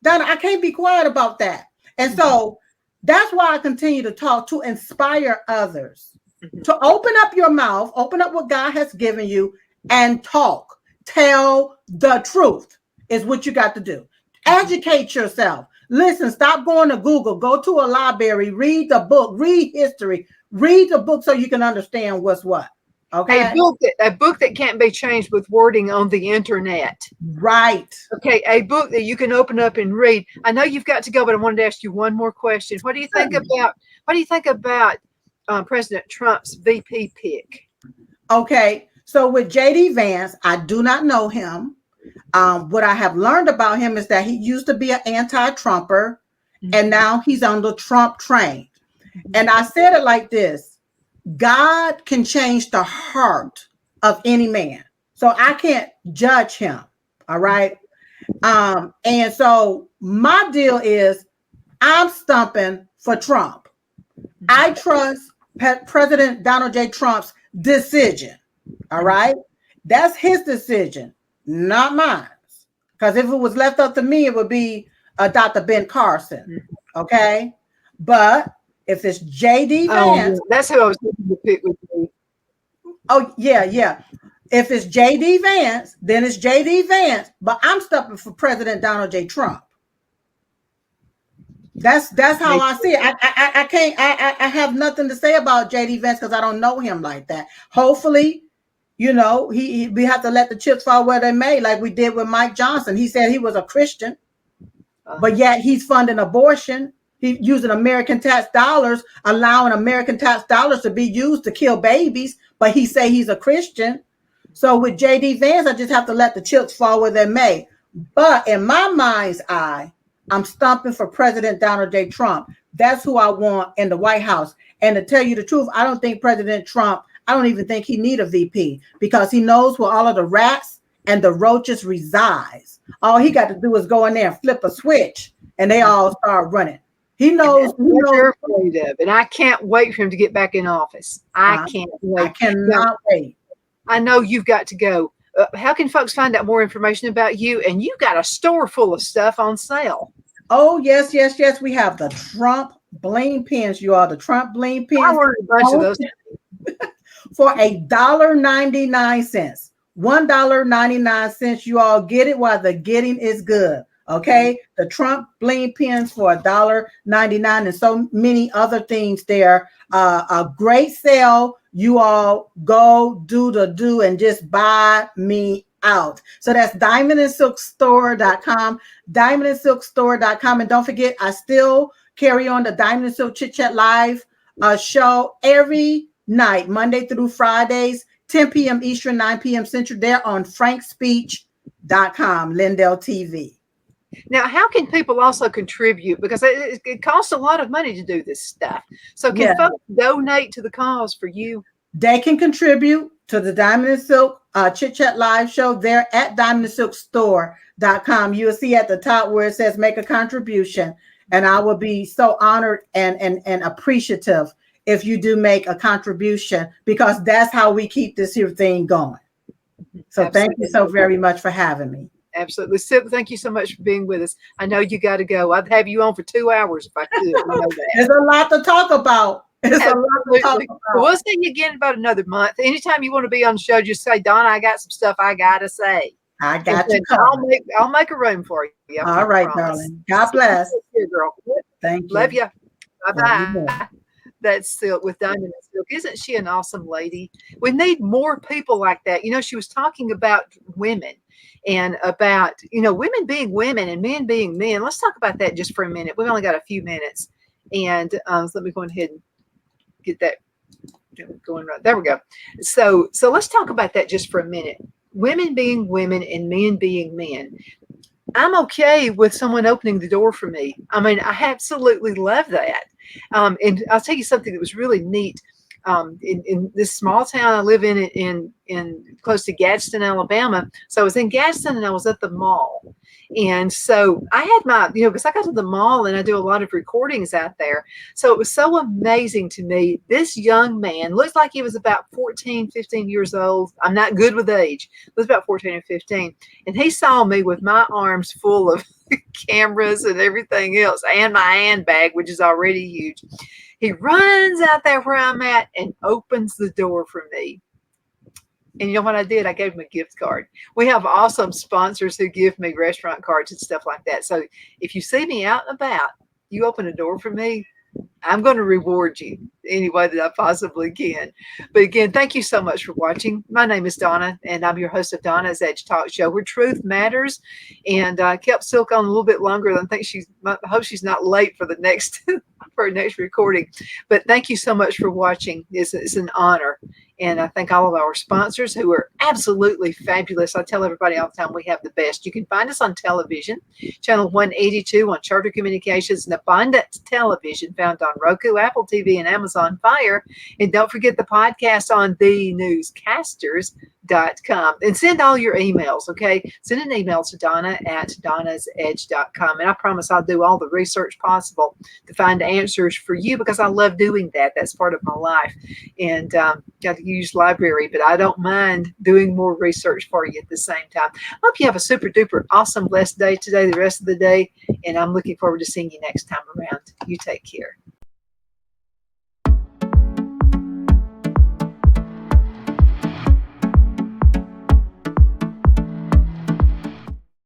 Donna, I can't be quiet about that. And so that's why I continue to talk, to inspire others, to open up your mouth, open up what God has given you and talk. Tell the truth is what you got to do. Educate yourself. Listen, stop going to Google. Go to a library, read the book, read history, read the book so you can understand what's what. Okay. A book that can't be changed with wording on the internet. Right. Okay. A book that you can open up and read. I know you've got to go, but I wanted to ask you one more question. What do you think about President Trump's VP pick? Okay. So with JD Vance, I do not know him. What I have learned about him is that he used to be an anti-Trumper and now he's on the Trump train. And I said it like this. God can change the heart of any man. So I can't judge him. All right. And so my deal is I'm stumping for Trump. I trust President Donald J. Trump's decision. All right. That's his decision, not mine. Because if it was left up to me, it would be Dr. Ben Carson. Okay. But if it's J.D. Vance. Oh, that's who I was thinking to pick with me. Oh, yeah. If it's J.D. Vance, then it's J.D. Vance. But I'm stumping for President Donald J. Trump. That's how I see it. I can't. I have nothing to say about J.D. Vance because I don't know him like that. Hopefully, we have to let the chips fall where they may, like we did with Mike Johnson. He said he was a Christian, but yet he's funding abortion. He's using American tax dollars, allowing American tax dollars to be used to kill babies. But he say he's a Christian. So with J.D. Vance, I just have to let the chips fall where they may. But in my mind's eye, I'm stumping for President Donald J. Trump. That's who I want in the White House. And to tell you the truth, I don't think President Trump, I don't even think he need a VP because he knows where all of the rats and the roaches resides. All he got to do is go in there and flip a switch and they all start running. He knows what you're afraid of. And I can't wait for him to get back in office. I can't wait. I cannot wait. I know you've got to go. How can folks find out more information about you? And you've got a store full of stuff on sale. Oh, yes. We have the Trump bling pins, you all. The Trump bling pins. I ordered a bunch of those. For $1.99. $1.99. You all get it while the getting is good. Okay. The Trump bling pins for $1.99 and so many other things there. A great sale. You all go do and just buy me out. So that's diamondandsilkstore.com, diamondandsilkstore.com. And don't forget, I still carry on the Diamond and Silk Chit Chat Live show every night, Monday through Fridays, 10 p.m. Eastern, 9 p.m. Central. They're on frankspeech.com, Lindell TV. Now, how can people also contribute? Because it costs a lot of money to do this stuff. So can folks donate to the cause for you? They can contribute to the Diamond and Silk Chit Chat Live show. They're at diamondandsilkstore.com. You will see at the top where it says make a contribution. And I will be so honored and appreciative if you do make a contribution, because that's how we keep this here thing going. So Thank you so very much for having me. Absolutely. Sip, thank you so much for being with us. I know you got to go. I'd have you on for 2 hours if I could. You know that. There's a lot to talk about. We'll see you again in about another month. Anytime you want to be on the show, just say, Donna, I got some stuff I got to say. I got you. I'll make a room for you. All right, darling. God bless. Here, girl. Thank you. Love you. Bye-bye. That's Silk with Diamond and Silk. Isn't she an awesome lady? We need more people like that. She was talking about women and about, women being women and men being men. Let's talk about that just for a minute. We've only got a few minutes. And so let me go ahead and get that going right. There we go. So let's talk about that just for a minute. Women being women and men being men. I'm okay with someone opening the door for me. I mean, I absolutely love that. And I'll tell you something that was really neat. In this small town I live in close to Gadsden, Alabama. So I was in Gadsden and I was at the mall. And so I had my, because I got to the mall and I do a lot of recordings out there. So it was so amazing to me. This young man looks like he was about 14, 15 years old. I'm not good with age. He was about 14 or 15. And he saw me with my arms full of cameras and everything else and my handbag, which is already huge. He runs out there where I'm at and opens the door for me. And you know what I did? I gave him a gift card. We have awesome sponsors who give me restaurant cards and stuff like that. So if you see me out and about, you open a door for me, I'm going to reward you any way that I possibly can. But again, thank you so much for watching. My name is Donna, and I'm your host of Donna's Edge Talk Show, where truth matters. And I kept Silk on a little bit longer than I think I hope she's not late for the next for her next recording. But thank you so much for watching. It's an honor. And I thank all of our sponsors who are absolutely fabulous. I tell everybody all the time we have the best. You can find us on television, channel 182 on Charter Communications and Abundant Television, found on Roku, Apple TV, and Amazon Fire. And don't forget the podcast on The Newscasters, and send all your emails. Okay, send an email to Donna at donnasedge.com, and I promise I'll do all the research possible to find answers for you, because I love doing that. That's part of my life. And got to use library, but I don't mind doing more research for you at the same time. I hope you have a super duper awesome blessed day today, the rest of the day, and I'm looking forward to seeing you next time around. You take care.